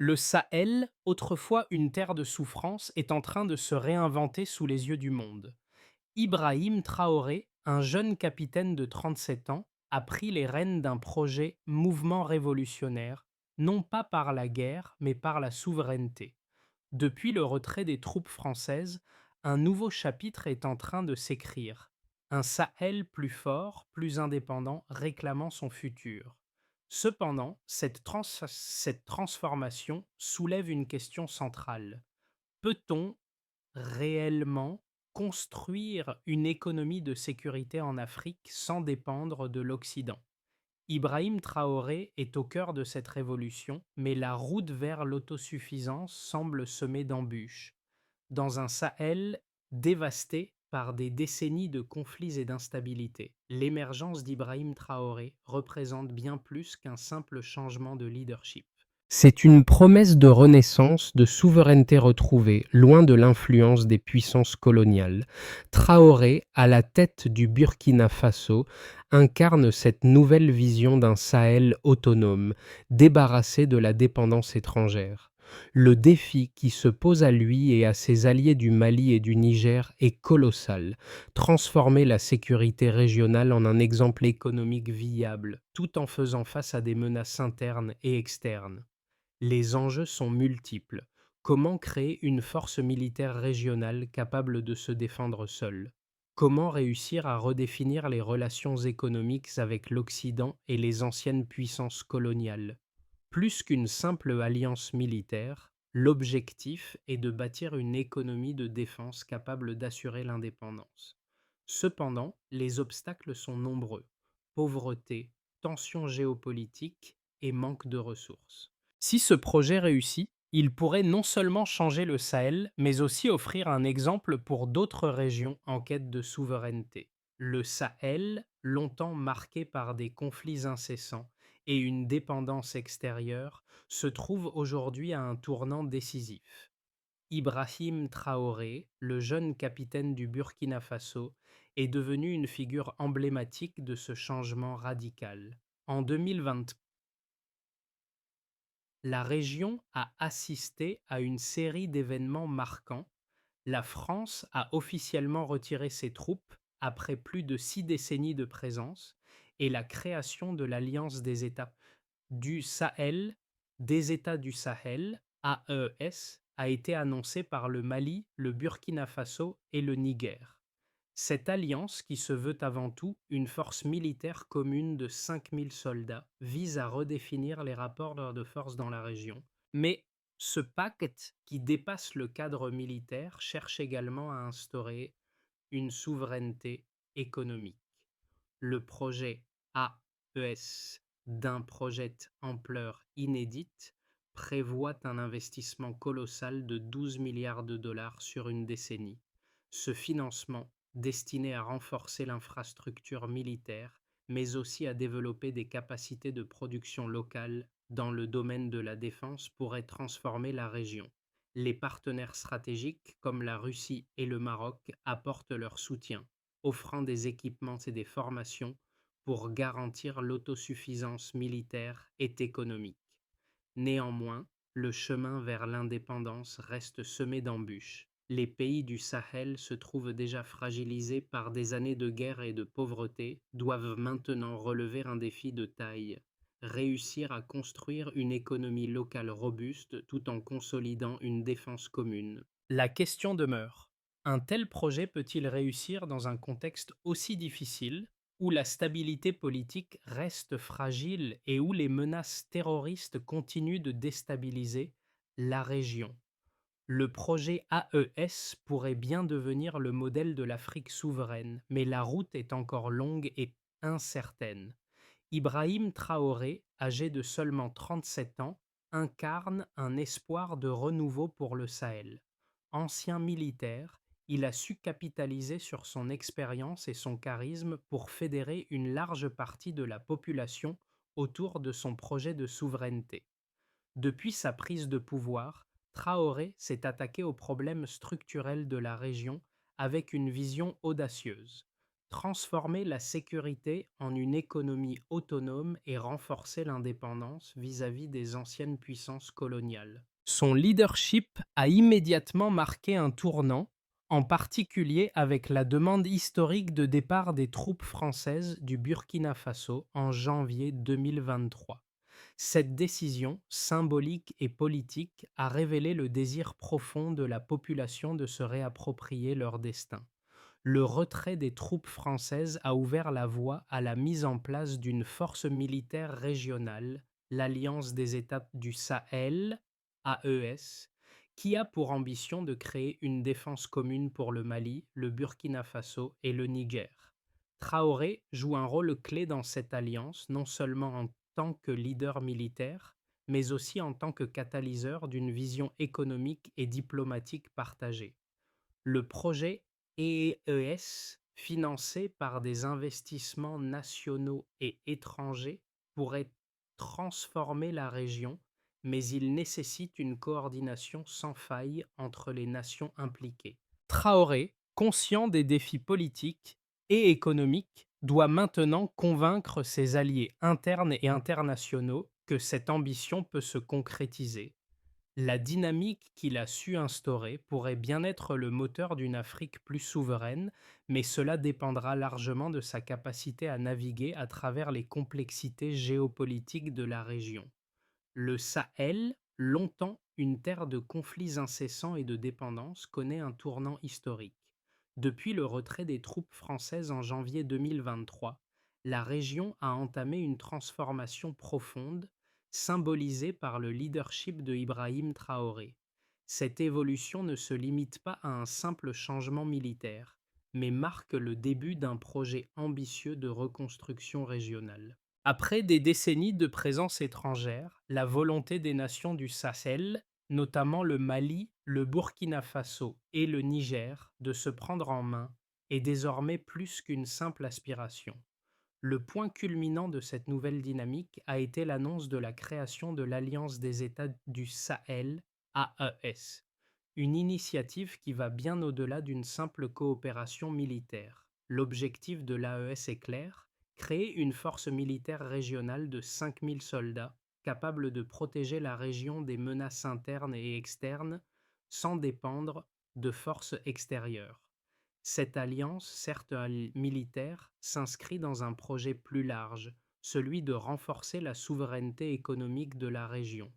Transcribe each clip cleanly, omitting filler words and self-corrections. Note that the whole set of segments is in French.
Le Sahel, autrefois une terre de souffrance, est en train de se réinventer sous les yeux du monde. Ibrahim Traoré, un jeune capitaine de 37 ans, a pris les rênes d'un projet mouvement révolutionnaire, non pas par la guerre, mais par la souveraineté. Depuis le retrait des troupes françaises, un nouveau chapitre est en train de s'écrire. Un Sahel plus fort, plus indépendant, réclamant son futur. Cependant, cette transformation soulève une question centrale. Peut-on réellement construire une économie de sécurité en Afrique sans dépendre de l'Occident? Ibrahim Traoré est au cœur de cette révolution, mais la route vers l'autosuffisance semble semée d'embûches. Dans un Sahel dévasté par des décennies de conflits et d'instabilité, l'émergence d'Ibrahim Traoré représente bien plus qu'un simple changement de leadership. C'est une promesse de renaissance, de souveraineté retrouvée, loin de l'influence des puissances coloniales. Traoré, à la tête du Burkina Faso, incarne cette nouvelle vision d'un Sahel autonome, débarrassé de la dépendance étrangère. Le défi qui se pose à lui et à ses alliés du Mali et du Niger est colossal: transformer la sécurité régionale en un exemple économique viable, tout en faisant face à des menaces internes et externes. Les enjeux sont multiples. Comment créer une force militaire régionale capable de se défendre seule? Comment réussir à redéfinir les relations économiques avec l'Occident et les anciennes puissances coloniales? Plus qu'une simple alliance militaire, l'objectif est de bâtir une économie de défense capable d'assurer l'indépendance. Cependant, les obstacles sont nombreux: pauvreté, tensions géopolitiques et manque de ressources. Si ce projet réussit, il pourrait non seulement changer le Sahel, mais aussi offrir un exemple pour d'autres régions en quête de souveraineté. Le Sahel, longtemps marqué par des conflits incessants et une dépendance extérieure, se trouve aujourd'hui à un tournant décisif. Ibrahim Traoré, le jeune capitaine du Burkina Faso, est devenu une figure emblématique de ce changement radical. En 2020, la région a assisté à une série d'événements marquants. La France a officiellement retiré ses troupes après plus de 6 décennies de présence, et la création de l'Alliance du Sahel, des États du Sahel, AES, a été annoncée par le Mali, le Burkina Faso et le Niger. Cette alliance, qui se veut avant tout une force militaire commune de 5000 soldats, vise à redéfinir les rapports de force dans la région. Mais ce pacte, qui dépasse le cadre militaire, cherche également à instaurer une souveraineté économique. Le projet AES, d'un projet ampleur inédite, prévoit un investissement colossal de 12 milliards de dollars sur une décennie. Ce financement, destiné à renforcer l'infrastructure militaire, mais aussi à développer des capacités de production locales dans le domaine de la défense, pourrait transformer la région. Les partenaires stratégiques comme la Russie et le Maroc apportent leur soutien, offrant des équipements et des formations pour garantir l'autosuffisance militaire et économique. Néanmoins, le chemin vers l'indépendance reste semé d'embûches. Les pays du Sahel se trouvent déjà fragilisés par des années de guerre et de pauvreté, doivent maintenant relever un défi de taille: réussir à construire une économie locale robuste tout en consolidant une défense commune. La question demeure: un tel projet peut-il réussir dans un contexte aussi difficile, où la stabilité politique reste fragile et où les menaces terroristes continuent de déstabiliser la région? Le projet AES pourrait bien devenir le modèle de l'Afrique souveraine, mais la route est encore longue et incertaine. Ibrahim Traoré, âgé de seulement 37 ans, incarne un espoir de renouveau pour le Sahel. Ancien militaire, il a su capitaliser sur son expérience et son charisme pour fédérer une large partie de la population autour de son projet de souveraineté. Depuis sa prise de pouvoir, Traoré s'est attaqué aux problèmes structurels de la région avec une vision audacieuse: transformer la sécurité en une économie autonome et renforcer l'indépendance vis-à-vis des anciennes puissances coloniales. Son leadership a immédiatement marqué un tournant, en particulier avec la demande historique de départ des troupes françaises du Burkina Faso en janvier 2023. Cette décision, symbolique et politique, a révélé le désir profond de la population de se réapproprier leur destin. Le retrait des troupes françaises a ouvert la voie à la mise en place d'une force militaire régionale, l'Alliance des États du Sahel, AES, qui a pour ambition de créer une défense commune pour le Mali, le Burkina Faso et le Niger. Traoré joue un rôle clé dans cette alliance, non seulement en tant que leader militaire, mais aussi en tant que catalyseur d'une vision économique et diplomatique partagée. Le projet EES, financé par des investissements nationaux et étrangers, pourrait transformer la région, mais il nécessite une coordination sans faille entre les nations impliquées. Traoré, conscient des défis politiques et économiques, doit maintenant convaincre ses alliés internes et internationaux que cette ambition peut se concrétiser. La dynamique qu'il a su instaurer pourrait bien être le moteur d'une Afrique plus souveraine, mais cela dépendra largement de sa capacité à naviguer à travers les complexités géopolitiques de la région. Le Sahel, longtemps une terre de conflits incessants et de dépendance, connaît un tournant historique. Depuis le retrait des troupes françaises en janvier 2023, la région a entamé une transformation profonde, symbolisée par le leadership de Ibrahim Traoré. Cette évolution ne se limite pas à un simple changement militaire, mais marque le début d'un projet ambitieux de reconstruction régionale. Après des décennies de présence étrangère, la volonté des nations du Sahel, notamment le Mali, le Burkina Faso et le Niger, de se prendre en main est désormais plus qu'une simple aspiration. Le point culminant de cette nouvelle dynamique a été l'annonce de la création de l'Alliance des États du Sahel, AES, une initiative qui va bien au-delà d'une simple coopération militaire. L'objectif de l'AES est clair: créer une force militaire régionale de 5000 soldats capable de protéger la région des menaces internes et externes sans dépendre de forces extérieures. Cette alliance, certes militaire, s'inscrit dans un projet plus large, celui de renforcer la souveraineté économique de la région.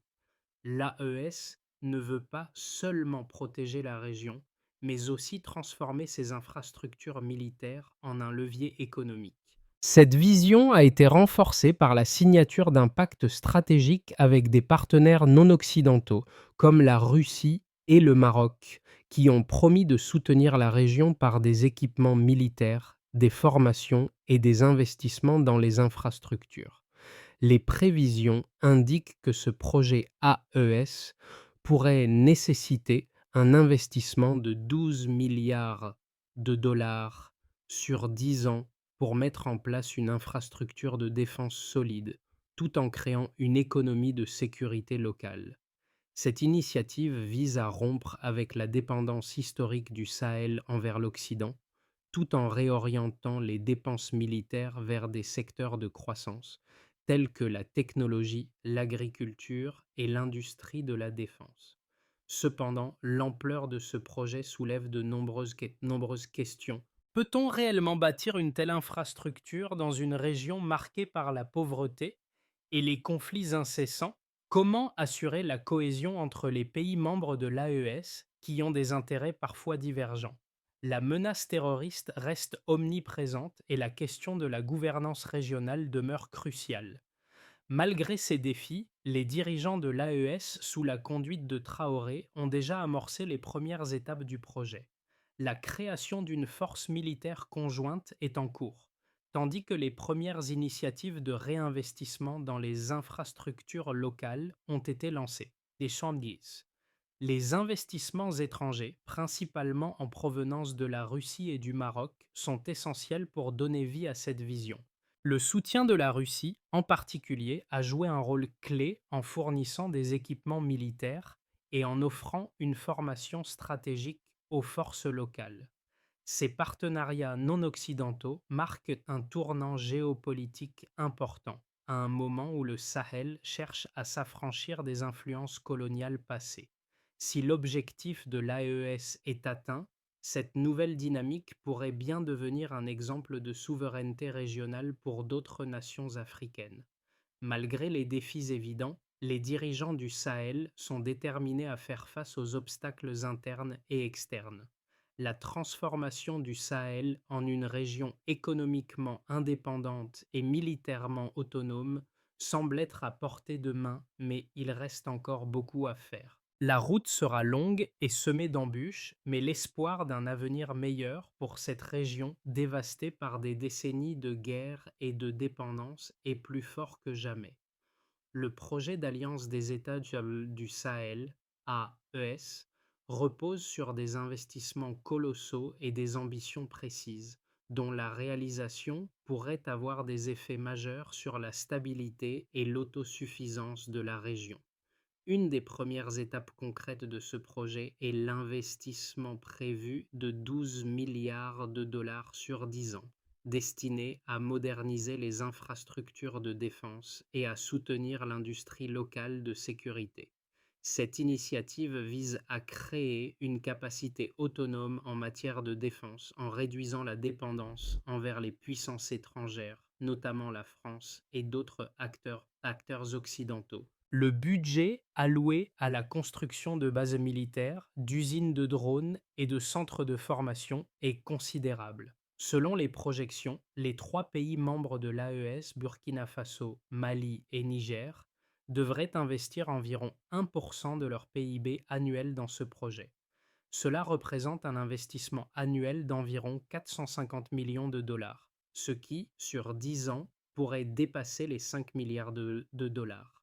L'AES ne veut pas seulement protéger la région, mais aussi transformer ses infrastructures militaires en un levier économique. Cette vision a été renforcée par la signature d'un pacte stratégique avec des partenaires non occidentaux, comme la Russie et le Maroc, qui ont promis de soutenir la région par des équipements militaires, des formations et des investissements dans les infrastructures. Les prévisions indiquent que ce projet AES pourrait nécessiter un investissement de 12 milliards de dollars sur 10 ans pour mettre en place une infrastructure de défense solide, tout en créant une économie de sécurité locale. Cette initiative vise à rompre avec la dépendance historique du Sahel envers l'Occident, tout en réorientant les dépenses militaires vers des secteurs de croissance, tels que la technologie, l'agriculture et l'industrie de la défense. Cependant, l'ampleur de ce projet soulève de nombreuses questions. Peut-on réellement bâtir une telle infrastructure dans une région marquée par la pauvreté et les conflits incessants? Comment assurer la cohésion entre les pays membres de l'AES qui ont des intérêts parfois divergents? La menace terroriste reste omniprésente et la question de la gouvernance régionale demeure cruciale. Malgré ces défis, les dirigeants de l'AES, sous la conduite de Traoré, ont déjà amorcé les premières étapes du projet. La création d'une force militaire conjointe est en cours, tandis que les premières initiatives de réinvestissement dans les infrastructures locales ont été lancées. Les chantiers. Les investissements étrangers, principalement en provenance de la Russie et du Maroc, sont essentiels pour donner vie à cette vision. Le soutien de la Russie, en particulier, a joué un rôle clé en fournissant des équipements militaires et en offrant une formation stratégique aux forces locales. Ces partenariats non occidentaux marquent un tournant géopolitique important, à un moment où le Sahel cherche à s'affranchir des influences coloniales passées. Si l'objectif de l'AES est atteint, cette nouvelle dynamique pourrait bien devenir un exemple de souveraineté régionale pour d'autres nations africaines. Malgré les défis évidents, les dirigeants du Sahel sont déterminés à faire face aux obstacles internes et externes. La transformation du Sahel en une région économiquement indépendante et militairement autonome semble être à portée de main, mais il reste encore beaucoup à faire. La route sera longue et semée d'embûches, mais l'espoir d'un avenir meilleur pour cette région dévastée par des décennies de guerre et de dépendance est plus fort que jamais. Le projet d'Alliance des États du Sahel, AES, repose sur des investissements colossaux et des ambitions précises, dont la réalisation pourrait avoir des effets majeurs sur la stabilité et l'autosuffisance de la région. Une des premières étapes concrètes de ce projet est l'investissement prévu de 12 milliards de dollars sur 10 ans, destiné à moderniser les infrastructures de défense et à soutenir l'industrie locale de sécurité. Cette initiative vise à créer une capacité autonome en matière de défense en réduisant la dépendance envers les puissances étrangères, notamment la France et d'autres acteurs occidentaux. Le budget alloué à la construction de bases militaires, d'usines de drones et de centres de formation est considérable. Selon les projections, les trois pays membres de l'AES, Burkina Faso, Mali et Niger, devraient investir environ 1% de leur PIB annuel dans ce projet. Cela représente un investissement annuel d'environ 450 millions de dollars, ce qui, sur 10 ans, pourrait dépasser les 5 milliards de dollars.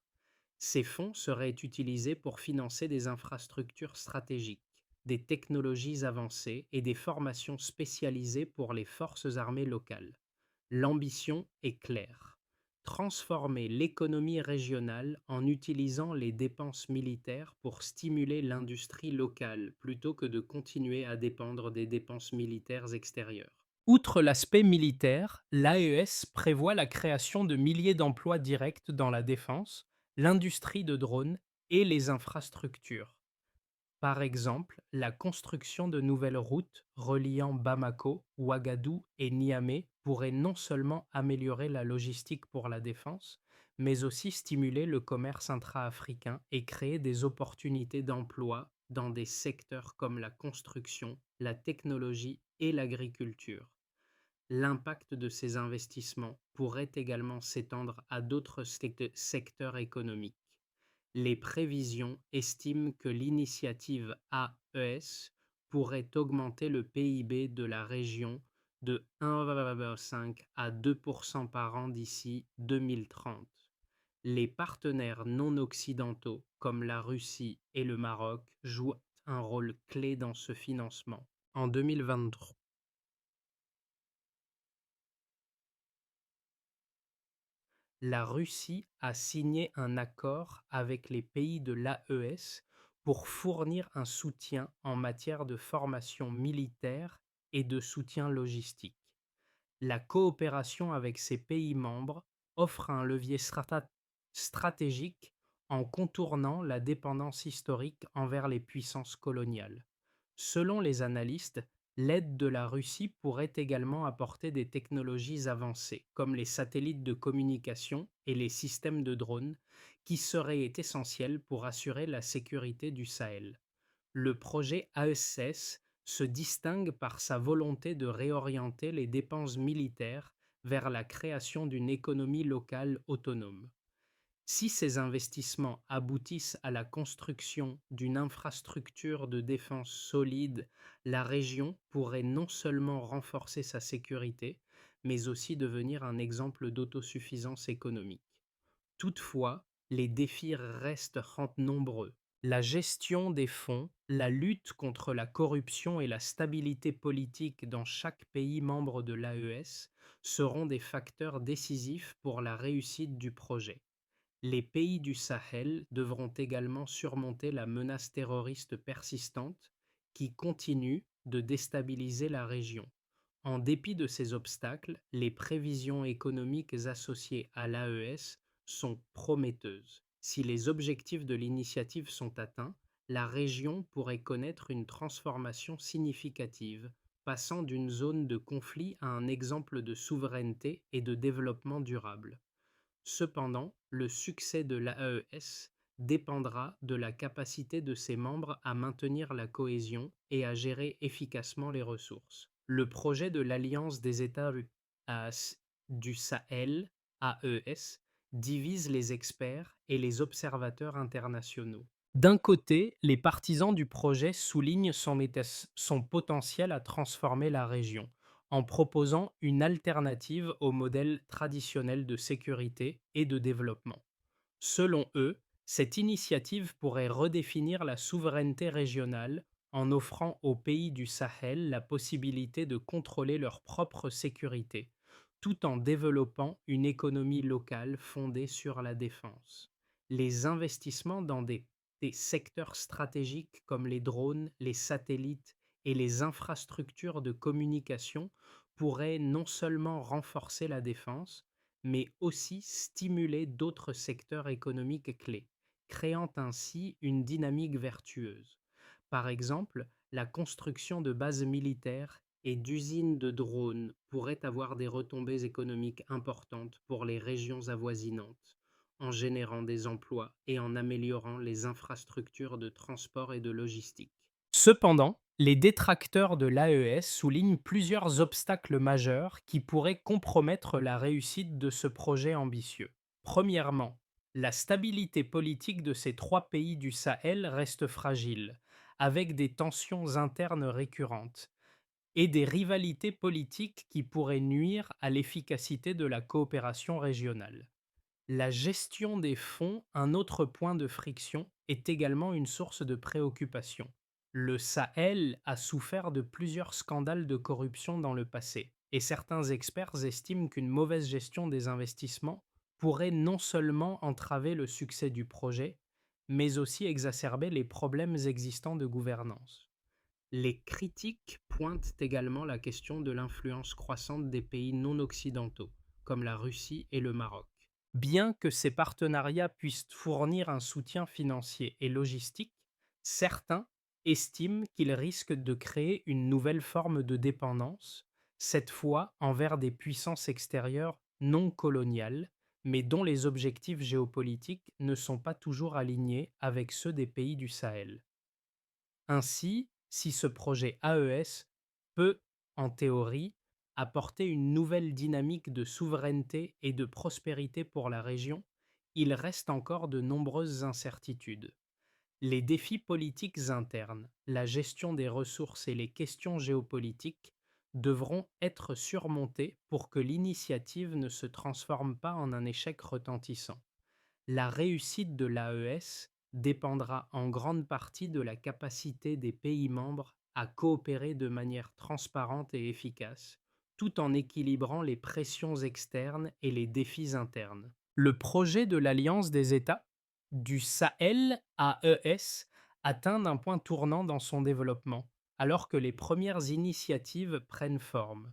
Ces fonds seraient utilisés pour financer des infrastructures stratégiques, des technologies avancées et des formations spécialisées pour les forces armées locales. L'ambition est claire: transformer l'économie régionale en utilisant les dépenses militaires pour stimuler l'industrie locale plutôt que de continuer à dépendre des dépenses militaires extérieures. Outre l'aspect militaire, l'AES prévoit la création de milliers d'emplois directs dans la défense, l'industrie de drones et les infrastructures. Par exemple, la construction de nouvelles routes reliant Bamako, Ouagadougou et Niamey pourrait non seulement améliorer la logistique pour la défense, mais aussi stimuler le commerce intra-africain et créer des opportunités d'emploi dans des secteurs comme la construction, la technologie et l'agriculture. L'impact de ces investissements pourrait également s'étendre à d'autres secteurs économiques. Les prévisions estiment que l'initiative AES pourrait augmenter le PIB de la région de 1,5 à 2% par an d'ici 2030. Les partenaires non occidentaux comme la Russie et le Maroc jouent un rôle clé dans ce financement. En 2023, la Russie a signé un accord avec les pays de l'AES pour fournir un soutien en matière de formation militaire et de soutien logistique. La coopération avec ces pays membres offre un levier stratégique en contournant la dépendance historique envers les puissances coloniales. Selon les analystes, l'aide de la Russie pourrait également apporter des technologies avancées, comme les satellites de communication et les systèmes de drones, qui seraient essentiels pour assurer la sécurité du Sahel. Le projet AES se distingue par sa volonté de réorienter les dépenses militaires vers la création d'une économie locale autonome. Si ces investissements aboutissent à la construction d'une infrastructure de défense solide, la région pourrait non seulement renforcer sa sécurité, mais aussi devenir un exemple d'autosuffisance économique. Toutefois, les défis restent nombreux. La gestion des fonds, la lutte contre la corruption et la stabilité politique dans chaque pays membre de l'AES seront des facteurs décisifs pour la réussite du projet. Les pays du Sahel devront également surmonter la menace terroriste persistante qui continue de déstabiliser la région. En dépit de ces obstacles, les prévisions économiques associées à l'AES sont prometteuses. Si les objectifs de l'initiative sont atteints, la région pourrait connaître une transformation significative, passant d'une zone de conflit à un exemple de souveraineté et de développement durable. Cependant, le succès de l'AES dépendra de la capacité de ses membres à maintenir la cohésion et à gérer efficacement les ressources. Le projet de l'Alliance des États du Sahel, AES, divise les experts et les observateurs internationaux. D'un côté, les partisans du projet soulignent son potentiel à transformer la région en proposant une alternative au modèle traditionnel de sécurité et de développement. Selon eux, cette initiative pourrait redéfinir la souveraineté régionale en offrant aux pays du Sahel la possibilité de contrôler leur propre sécurité, tout en développant une économie locale fondée sur la défense. Les investissements dans des secteurs stratégiques comme les drones, les satellites et les infrastructures de communication pourraient non seulement renforcer la défense, mais aussi stimuler d'autres secteurs économiques clés, créant ainsi une dynamique vertueuse. Par exemple, la construction de bases militaires et d'usines de drones pourrait avoir des retombées économiques importantes pour les régions avoisinantes, en générant des emplois et en améliorant les infrastructures de transport et de logistique. Cependant, les détracteurs de l'AES soulignent plusieurs obstacles majeurs qui pourraient compromettre la réussite de ce projet ambitieux. Premièrement, la stabilité politique de ces trois pays du Sahel reste fragile, avec des tensions internes récurrentes et des rivalités politiques qui pourraient nuire à l'efficacité de la coopération régionale. La gestion des fonds, un autre point de friction, est également une source de préoccupation. Le Sahel a souffert de plusieurs scandales de corruption dans le passé, et certains experts estiment qu'une mauvaise gestion des investissements pourrait non seulement entraver le succès du projet, mais aussi exacerber les problèmes existants de gouvernance. Les critiques pointent également la question de l'influence croissante des pays non occidentaux, comme la Russie et le Maroc. Bien que ces partenariats puissent fournir un soutien financier et logistique, certains estiment qu'ils risquent de créer une nouvelle forme de dépendance, cette fois envers des puissances extérieures non coloniales, mais dont les objectifs géopolitiques ne sont pas toujours alignés avec ceux des pays du Sahel. Ainsi, si ce projet AES peut, en théorie, apporter une nouvelle dynamique de souveraineté et de prospérité pour la région, il reste encore de nombreuses incertitudes. Les défis politiques internes, la gestion des ressources et les questions géopolitiques devront être surmontés pour que l'initiative ne se transforme pas en un échec retentissant. La réussite de l'AES dépendra en grande partie de la capacité des pays membres à coopérer de manière transparente et efficace, tout en équilibrant les pressions externes et les défis internes. Le projet de l'Alliance des États du Sahel AES atteint un point tournant dans son développement, alors que les premières initiatives prennent forme.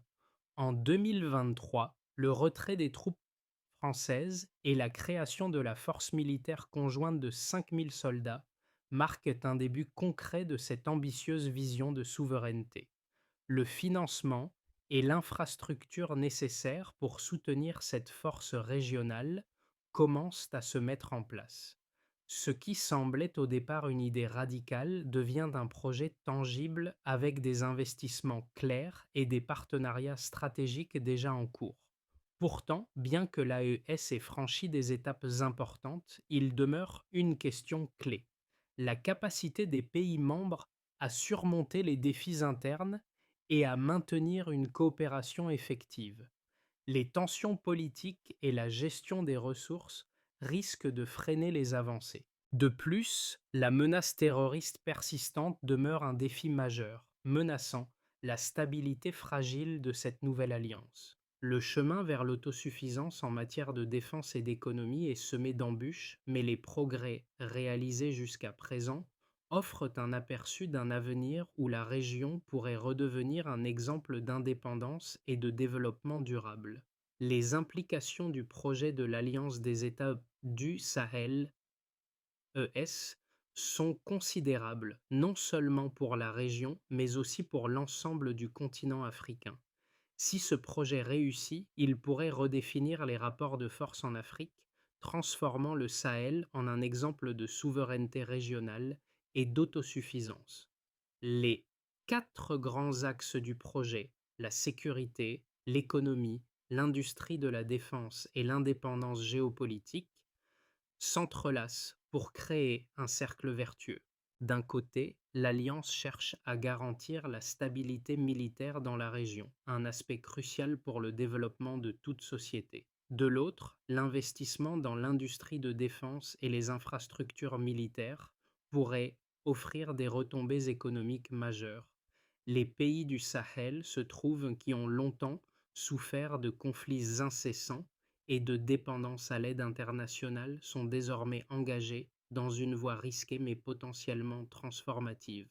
En 2023, le retrait des troupes française et la création de la force militaire conjointe de 5000 soldats marquent un début concret de cette ambitieuse vision de souveraineté. Le financement et l'infrastructure nécessaires pour soutenir cette force régionale commencent à se mettre en place. Ce qui semblait au départ une idée radicale devient un projet tangible avec des investissements clairs et des partenariats stratégiques déjà en cours. Pourtant, bien que l'AES ait franchi des étapes importantes, il demeure une question clé: la capacité des pays membres à surmonter les défis internes et à maintenir une coopération effective. Les tensions politiques et la gestion des ressources risquent de freiner les avancées. De plus, la menace terroriste persistante demeure un défi majeur, menaçant la stabilité fragile de cette nouvelle alliance. Le chemin vers l'autosuffisance en matière de défense et d'économie est semé d'embûches, mais les progrès réalisés jusqu'à présent offrent un aperçu d'un avenir où la région pourrait redevenir un exemple d'indépendance et de développement durable. Les implications du projet de l'Alliance des États du Sahel, ES, sont considérables, non seulement pour la région, mais aussi pour l'ensemble du continent africain. Si ce projet réussit, il pourrait redéfinir les rapports de force en Afrique, transformant le Sahel en un exemple de souveraineté régionale et d'autosuffisance. Les quatre grands axes du projet, la sécurité, l'économie, l'industrie de la défense et l'indépendance géopolitique, s'entrelacent pour créer un cercle vertueux. D'un côté, l'Alliance cherche à garantir la stabilité militaire dans la région, un aspect crucial pour le développement de toute société. De l'autre, l'investissement dans l'industrie de défense et les infrastructures militaires pourrait offrir des retombées économiques majeures. Les pays du Sahel se trouvent qui ont longtemps souffert de conflits incessants et de dépendance à l'aide internationale sont désormais engagés dans une voie risquée mais potentiellement transformative.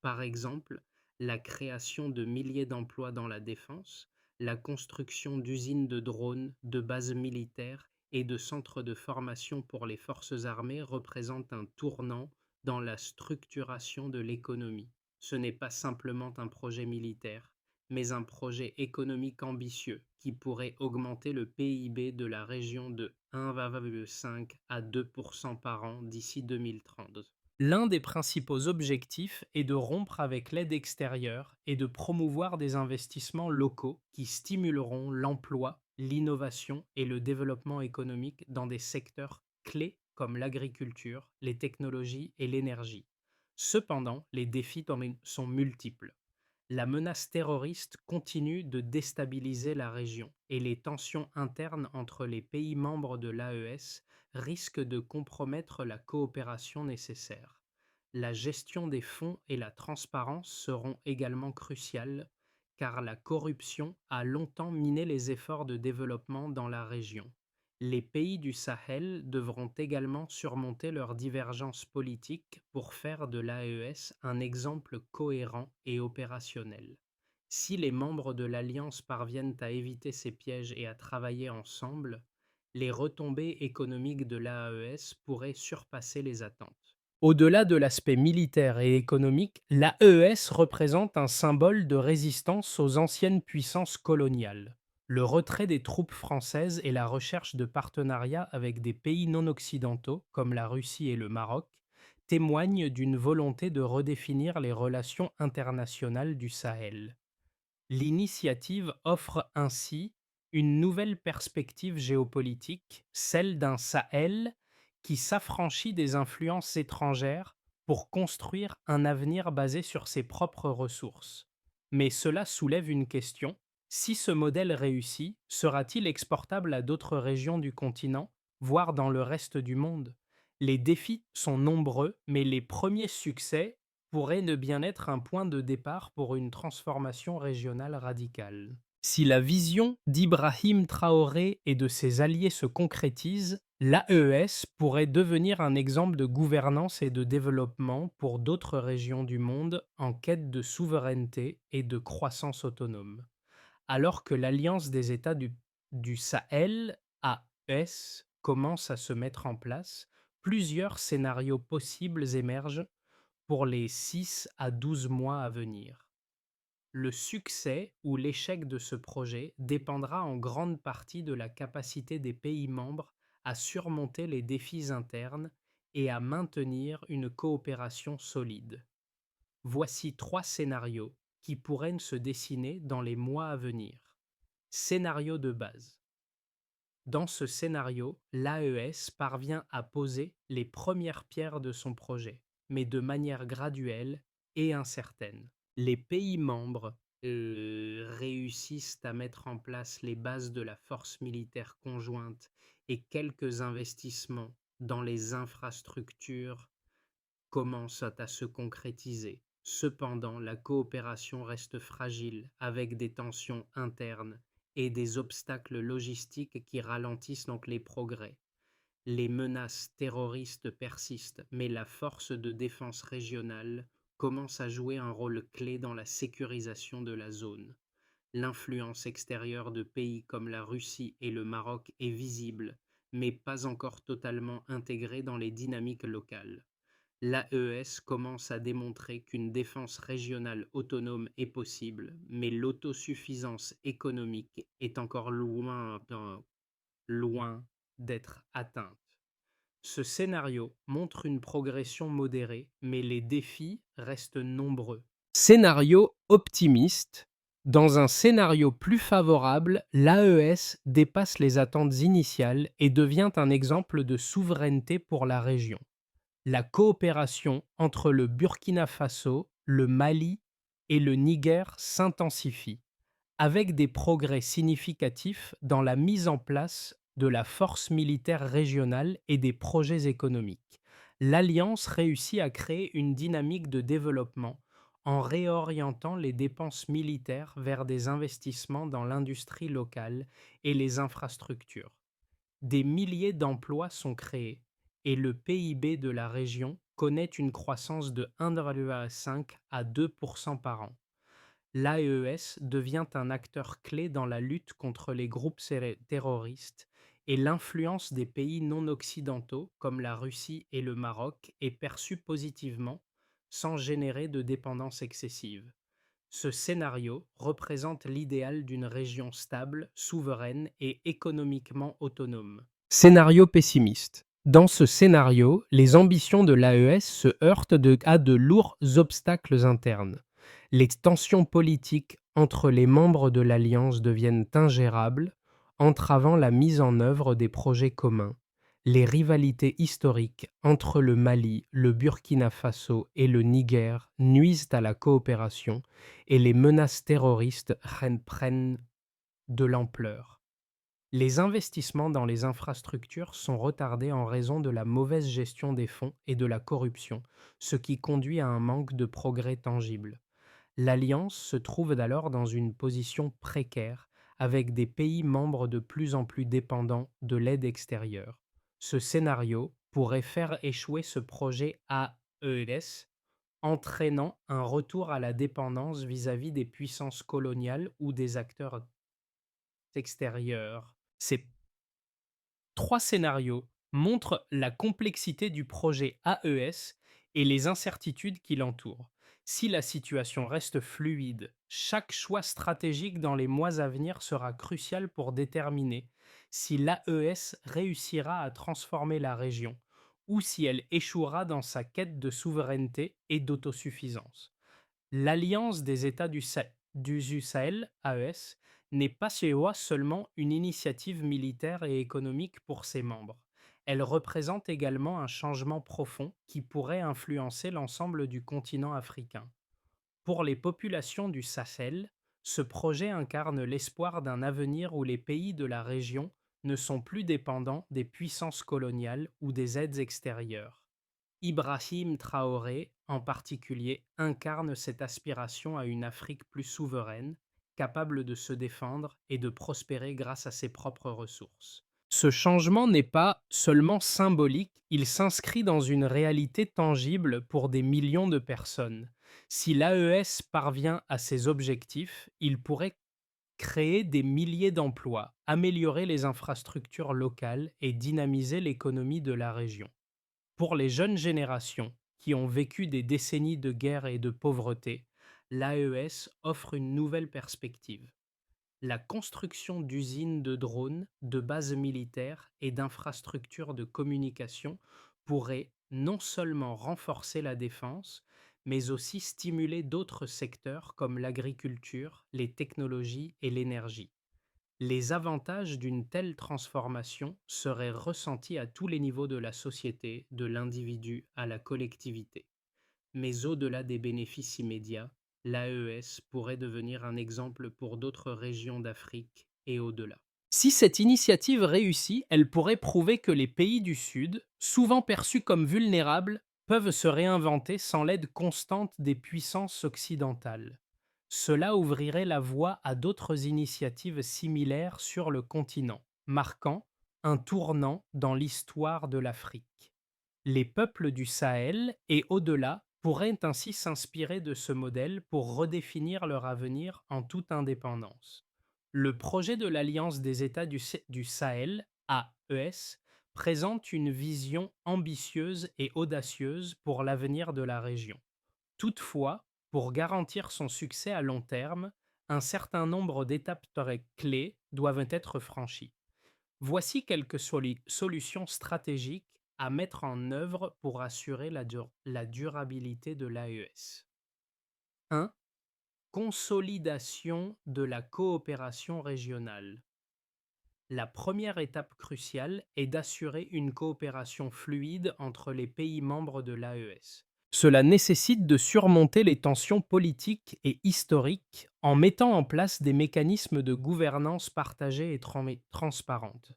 Par exemple, la création de milliers d'emplois dans la défense, la construction d'usines de drones, de bases militaires et de centres de formation pour les forces armées représentent un tournant dans la structuration de l'économie. Ce n'est pas simplement un projet militaire, mais un projet économique ambitieux qui pourrait augmenter le PIB de la région de 1,5 à 2% par an d'ici 2030. L'un des principaux objectifs est de rompre avec l'aide extérieure et de promouvoir des investissements locaux qui stimuleront l'emploi, l'innovation et le développement économique dans des secteurs clés comme l'agriculture, les technologies et l'énergie. Cependant, les défis sont multiples. La menace terroriste continue de déstabiliser la région et les tensions internes entre les pays membres de l'AES risquent de compromettre la coopération nécessaire. La gestion des fonds et la transparence seront également cruciales car la corruption a longtemps miné les efforts de développement dans la région. Les pays du Sahel devront également surmonter leurs divergences politiques pour faire de l'AES un exemple cohérent et opérationnel. Si les membres de l'Alliance parviennent à éviter ces pièges et à travailler ensemble, les retombées économiques de l'AES pourraient surpasser les attentes. Au-delà de l'aspect militaire et économique, l'AES représente un symbole de résistance aux anciennes puissances coloniales. Le retrait des troupes françaises et la recherche de partenariats avec des pays non occidentaux, comme la Russie et le Maroc, témoignent d'une volonté de redéfinir les relations internationales du Sahel. L'initiative offre ainsi une nouvelle perspective géopolitique, celle d'un Sahel qui s'affranchit des influences étrangères pour construire un avenir basé sur ses propres ressources. Mais cela soulève une question. Si ce modèle réussit, sera-t-il exportable à d'autres régions du continent, voire dans le reste du monde? Les défis sont nombreux, mais les premiers succès pourrait ne bien être un point de départ pour une transformation régionale radicale. Si la vision d'Ibrahim Traoré et de ses alliés se concrétise, l'AES pourrait devenir un exemple de gouvernance et de développement pour d'autres régions du monde en quête de souveraineté et de croissance autonome. Alors que l'Alliance des États du Sahel, AES, commence à se mettre en place, plusieurs scénarios possibles émergent pour les 6 à 12 mois à venir. Le succès ou l'échec de ce projet dépendra en grande partie de la capacité des pays membres à surmonter les défis internes et à maintenir une coopération solide. Voici 3 scénarios qui pourraient se dessiner dans les mois à venir. Scénario de base. Dans ce scénario, l'AES parvient à poser les premières pierres de son projet, mais de manière graduelle et incertaine. Les pays membres réussissent à mettre en place les bases de la force militaire conjointe et quelques investissements dans les infrastructures commencent à se concrétiser. Cependant, la coopération reste fragile avec des tensions internes et des obstacles logistiques qui ralentissent donc les progrès. Les menaces terroristes persistent, mais la force de défense régionale commence à jouer un rôle clé dans la sécurisation de la zone. L'influence extérieure de pays comme la Russie et le Maroc est visible, mais pas encore totalement intégrée dans les dynamiques locales. L'AES commence à démontrer qu'une défense régionale autonome est possible, mais l'autosuffisance économique est encore loin d'être atteinte. Ce scénario montre une progression modérée, mais les défis restent nombreux. Scénario optimiste. Dans un scénario plus favorable, l'AES dépasse les attentes initiales et devient un exemple de souveraineté pour la région. La coopération entre le Burkina Faso, le Mali et le Niger s'intensifie, avec des progrès significatifs dans la mise en place de la force militaire régionale et des projets économiques. L'Alliance réussit à créer une dynamique de développement en réorientant les dépenses militaires vers des investissements dans l'industrie locale et les infrastructures. Des milliers d'emplois sont créés et le PIB de la région connaît une croissance de 1,5 à 2% par an. L'AES devient un acteur clé dans la lutte contre les groupes terroristes et l'influence des pays non occidentaux comme la Russie et le Maroc est perçue positivement sans générer de dépendance excessive. Ce scénario représente l'idéal d'une région stable, souveraine et économiquement autonome. Scénario pessimiste. Dans ce scénario, les ambitions de l'AES se heurtent à de lourds obstacles internes. Les tensions politiques entre les membres de l'Alliance deviennent ingérables, entravant la mise en œuvre des projets communs. Les rivalités historiques entre le Mali, le Burkina Faso et le Niger nuisent à la coopération et les menaces terroristes prennent de l'ampleur. Les investissements dans les infrastructures sont retardés en raison de la mauvaise gestion des fonds et de la corruption, ce qui conduit à un manque de progrès tangible. L'Alliance se trouve alors dans une position précaire, avec des pays membres de plus en plus dépendants de l'aide extérieure. Ce scénario pourrait faire échouer ce projet AES, entraînant un retour à la dépendance vis-à-vis des puissances coloniales ou des acteurs extérieurs. Ces trois scénarios montrent la complexité du projet AES et les incertitudes qui l'entourent. Si la situation reste fluide, chaque choix stratégique dans les mois à venir sera crucial pour déterminer si l'AES réussira à transformer la région ou si elle échouera dans sa quête de souveraineté et d'autosuffisance. L'Alliance des États du Sahel, AES, n'est pas seulement une initiative militaire et économique pour ses membres. Elle représente également un changement profond qui pourrait influencer l'ensemble du continent africain. Pour les populations du Sahel, ce projet incarne l'espoir d'un avenir où les pays de la région ne sont plus dépendants des puissances coloniales ou des aides extérieures. Ibrahim Traoré, en particulier, incarne cette aspiration à une Afrique plus souveraine, capable de se défendre et de prospérer grâce à ses propres ressources. Ce changement n'est pas seulement symbolique, il s'inscrit dans une réalité tangible pour des millions de personnes. Si l'AES parvient à ses objectifs, il pourrait créer des milliers d'emplois, améliorer les infrastructures locales et dynamiser l'économie de la région. Pour les jeunes générations qui ont vécu des décennies de guerre et de pauvreté, l'AES offre une nouvelle perspective. La construction d'usines de drones, de bases militaires et d'infrastructures de communication pourrait non seulement renforcer la défense, mais aussi stimuler d'autres secteurs comme l'agriculture, les technologies et l'énergie. Les avantages d'une telle transformation seraient ressentis à tous les niveaux de la société, de l'individu à la collectivité. Mais au-delà des bénéfices immédiats, l'AES pourrait devenir un exemple pour d'autres régions d'Afrique et au-delà. Si cette initiative réussit, elle pourrait prouver que les pays du Sud, souvent perçus comme vulnérables, peuvent se réinventer sans l'aide constante des puissances occidentales. Cela ouvrirait la voie à d'autres initiatives similaires sur le continent, marquant un tournant dans l'histoire de l'Afrique. Les peuples du Sahel et au-delà pourraient ainsi s'inspirer de ce modèle pour redéfinir leur avenir en toute indépendance. Le projet de l'Alliance des États du Sahel, AES, présente une vision ambitieuse et audacieuse pour l'avenir de la région. Toutefois, pour garantir son succès à long terme, un certain nombre d'étapes clés doivent être franchies. Voici quelques solutions stratégiques à mettre en œuvre pour assurer la durabilité de l'AES. 1. Consolidation de la coopération régionale. La première étape cruciale est d'assurer une coopération fluide entre les pays membres de l'AES. Cela nécessite de surmonter les tensions politiques et historiques en mettant en place des mécanismes de gouvernance partagée et transparente.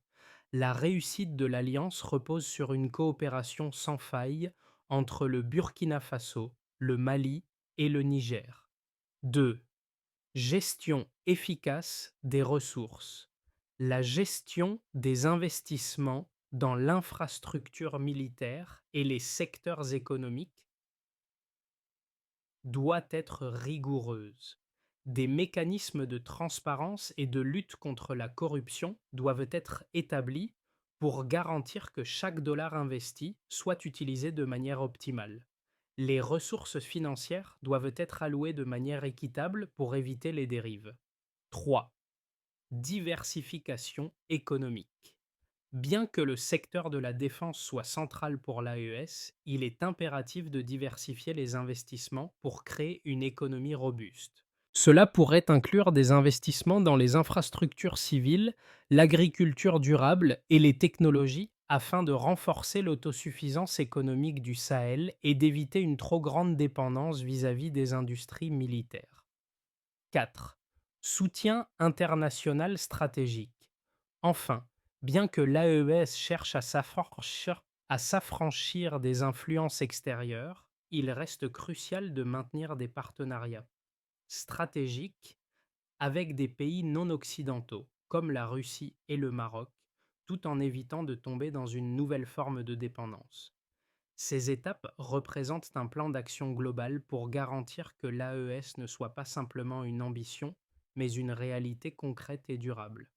La réussite de l'Alliance repose sur une coopération sans faille entre le Burkina Faso, le Mali et le Niger. 2. Gestion efficace des ressources. La gestion des investissements dans l'infrastructure militaire et les secteurs économiques doit être rigoureuse. Des mécanismes de transparence et de lutte contre la corruption doivent être établis pour garantir que chaque dollar investi soit utilisé de manière optimale. Les ressources financières doivent être allouées de manière équitable pour éviter les dérives. 3. Diversification économique. Bien que le secteur de la défense soit central pour l'AES, il est impératif de diversifier les investissements pour créer une économie robuste. Cela pourrait inclure des investissements dans les infrastructures civiles, l'agriculture durable et les technologies afin de renforcer l'autosuffisance économique du Sahel et d'éviter une trop grande dépendance vis-à-vis des industries militaires. 4. Soutien international stratégique. Enfin, bien que l'AES cherche à s'affranchir des influences extérieures, il reste crucial de maintenir des partenariats stratégiques avec des pays non occidentaux, comme la Russie et le Maroc, tout en évitant de tomber dans une nouvelle forme de dépendance. Ces étapes représentent un plan d'action global pour garantir que l'AES ne soit pas simplement une ambition, mais une réalité concrète et durable.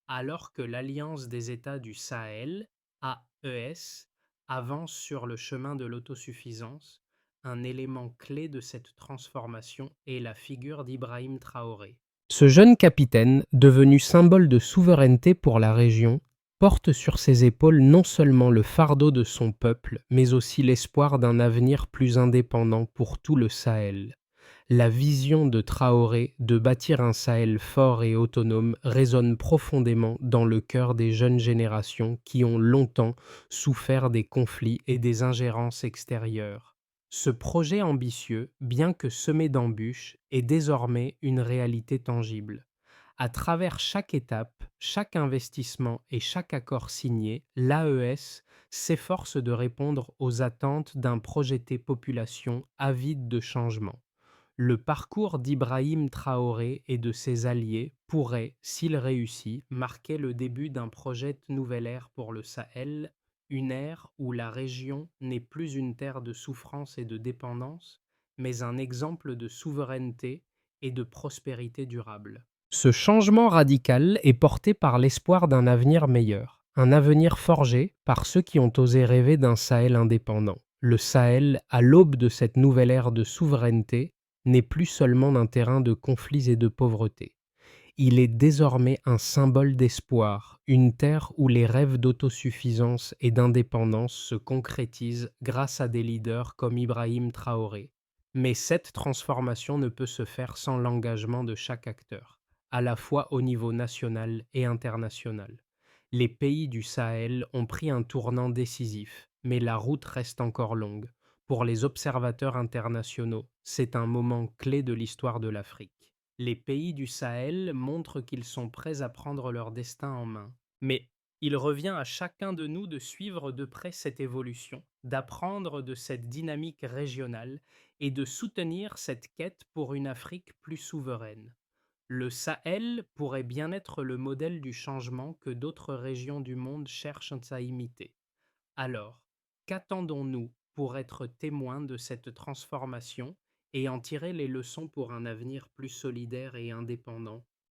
Alors que l'Alliance des États du Sahel, AES, avance sur le chemin de l'autosuffisance, un élément clé de cette transformation est la figure d'Ibrahim Traoré. Ce jeune capitaine, devenu symbole de souveraineté pour la région, porte sur ses épaules non seulement le fardeau de son peuple, mais aussi l'espoir d'un avenir plus indépendant pour tout le Sahel. La vision de Traoré de bâtir un Sahel fort et autonome résonne profondément dans le cœur des jeunes générations qui ont longtemps souffert des conflits et des ingérences extérieures. Ce projet ambitieux, bien que semé d'embûches, est désormais une réalité tangible. À travers chaque étape, chaque investissement et chaque accord signé, l'AES s'efforce de répondre aux attentes d'un projeté population avide de changement. Le parcours d'Ibrahim Traoré et de ses alliés pourrait, s'il réussit, marquer le début d'un projet de nouvelle ère pour le Sahel, une ère où la région n'est plus une terre de souffrance et de dépendance, mais un exemple de souveraineté et de prospérité durable. Ce changement radical est porté par l'espoir d'un avenir meilleur, un avenir forgé par ceux qui ont osé rêver d'un Sahel indépendant. Le Sahel, à l'aube de cette nouvelle ère de souveraineté, n'est plus seulement un terrain de conflits et de pauvreté. Il est désormais un symbole d'espoir, une terre où les rêves d'autosuffisance et d'indépendance se concrétisent grâce à des leaders comme Ibrahim Traoré. Mais cette transformation ne peut se faire sans l'engagement de chaque acteur, à la fois au niveau national et international. Les pays du Sahel ont pris un tournant décisif, mais la route reste encore longue. Pour les observateurs internationaux, c'est un moment clé de l'histoire de l'Afrique. Les pays du Sahel montrent qu'ils sont prêts à prendre leur destin en main. Mais il revient à chacun de nous de suivre de près cette évolution, d'apprendre de cette dynamique régionale et de soutenir cette quête pour une Afrique plus souveraine. Le Sahel pourrait bien être le modèle du changement que d'autres régions du monde cherchent à imiter. Alors, qu'attendons-nous pour être témoins de cette transformation et en tirer les leçons pour un avenir plus solidaire et indépendant?